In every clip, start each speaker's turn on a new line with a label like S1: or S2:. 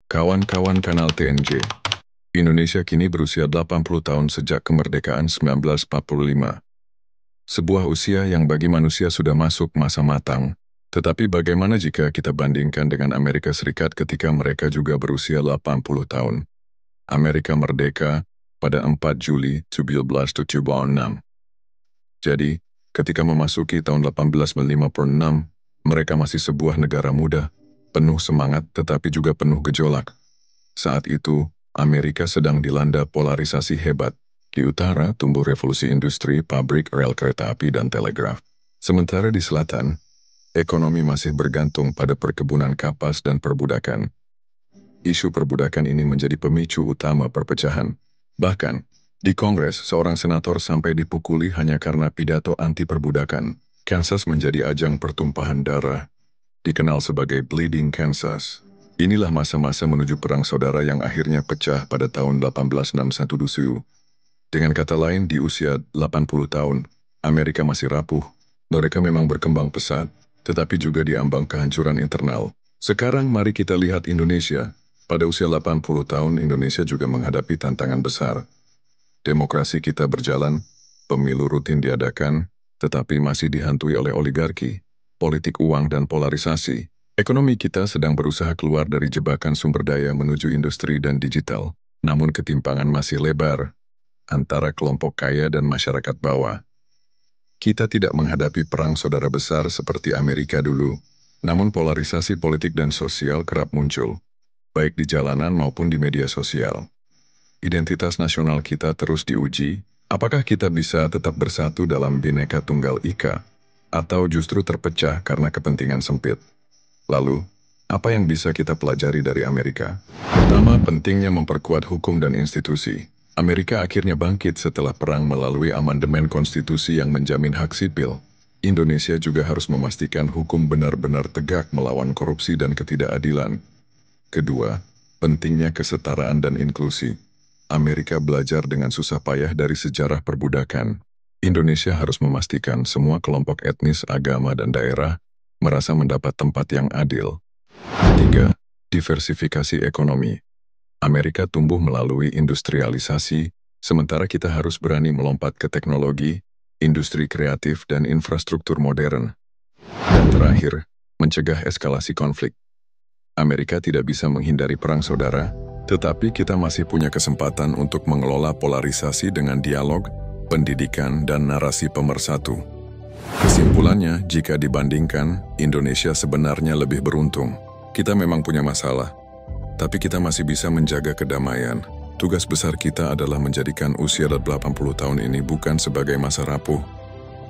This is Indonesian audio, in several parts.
S1: Kawan-kawan kanal TNJ, Indonesia kini berusia 80 tahun sejak kemerdekaan 1945. Sebuah usia yang bagi manusia sudah masuk masa matang. Tetapi bagaimana jika kita bandingkan dengan Amerika Serikat ketika mereka juga berusia 80 tahun? Amerika merdeka pada 4 Juli 1776. Jadi, ketika memasuki tahun 1856, mereka masih sebuah negara muda, penuh semangat tetapi juga penuh gejolak. Saat itu, Amerika sedang dilanda polarisasi hebat. Di utara tumbuh revolusi industri, pabrik, rel kereta api, dan telegraf. Sementara di selatan, ekonomi masih bergantung pada perkebunan kapas dan perbudakan. Isu perbudakan ini menjadi pemicu utama perpecahan. Bahkan, di Kongres, seorang senator sampai dipukuli hanya karena pidato anti perbudakan. Kansas menjadi ajang pertumpahan darah, dikenal sebagai Bleeding Kansas. Inilah masa-masa menuju perang saudara yang akhirnya pecah pada tahun 1861 DUSU. Dengan kata lain, di usia 80 tahun, Amerika masih rapuh. Mereka memang berkembang pesat, tetapi juga diambang kehancuran internal. Sekarang mari kita lihat Indonesia. Pada usia 80 tahun, Indonesia juga menghadapi tantangan besar. Demokrasi kita berjalan, pemilu rutin diadakan, tetapi masih dihantui oleh oligarki, politik uang dan polarisasi. Ekonomi kita sedang berusaha keluar dari jebakan sumber daya menuju industri dan digital, namun ketimpangan masih lebar antara kelompok kaya dan masyarakat bawah. Kita tidak menghadapi perang saudara besar seperti Amerika dulu, namun polarisasi politik dan sosial kerap muncul, baik di jalanan maupun di media sosial. Identitas nasional kita terus diuji, apakah kita bisa tetap bersatu dalam Bhinneka Tunggal Ika, atau justru terpecah karena kepentingan sempit. Lalu, apa yang bisa kita pelajari dari Amerika? Pertama, pentingnya memperkuat hukum dan institusi. Amerika akhirnya bangkit setelah perang melalui amandemen konstitusi yang menjamin hak sipil. Indonesia juga harus memastikan hukum benar-benar tegak melawan korupsi dan ketidakadilan. Kedua, pentingnya kesetaraan dan inklusi. Amerika belajar dengan susah payah dari sejarah perbudakan. Indonesia harus memastikan semua kelompok etnis, agama, dan daerah merasa mendapat tempat yang adil. Ketiga, diversifikasi ekonomi. Amerika tumbuh melalui industrialisasi, sementara kita harus berani melompat ke teknologi, industri kreatif, dan infrastruktur modern. Dan terakhir, mencegah eskalasi konflik. Amerika tidak bisa menghindari perang saudara, tetapi kita masih punya kesempatan untuk mengelola polarisasi dengan dialog, pendidikan, dan narasi pemersatu. Kesimpulannya, jika dibandingkan, Indonesia sebenarnya lebih beruntung. Kita memang punya masalah, tapi kita masih bisa menjaga kedamaian. Tugas besar kita adalah menjadikan usia 80 tahun ini bukan sebagai masa rapuh,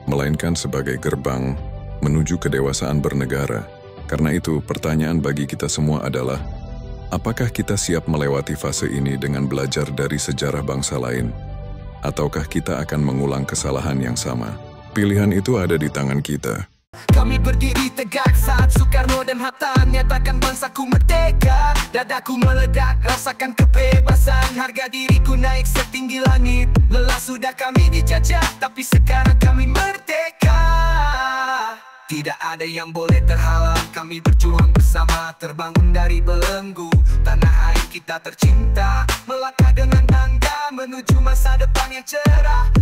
S1: melainkan sebagai gerbang menuju kedewasaan bernegara. Karena itu, pertanyaan bagi kita semua adalah, apakah kita siap melewati fase ini dengan belajar dari sejarah bangsa lain? Ataukah kita akan mengulang kesalahan yang sama? Pilihan itu ada di tangan kita.
S2: Kami berdiri tegak saat Soekarno dan Hatta nyatakan bangsaku merdeka. Dadaku meledak, rasakan kebebasan. Harga diriku naik setinggi langit. Lelah sudah kami dijajah, tapi sekarang kami merdeka. Tidak ada yang boleh terhalang, kami berjuang bersama, terbangun dari belenggu. Tanah air kita tercinta, melangkah dengan bangga menuju masa depan yang cerah.